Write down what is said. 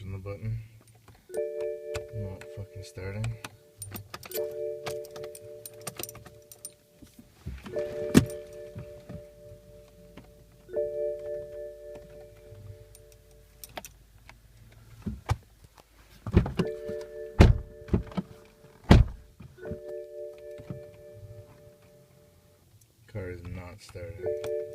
pressing the button. Not fucking starting. Car is not starting.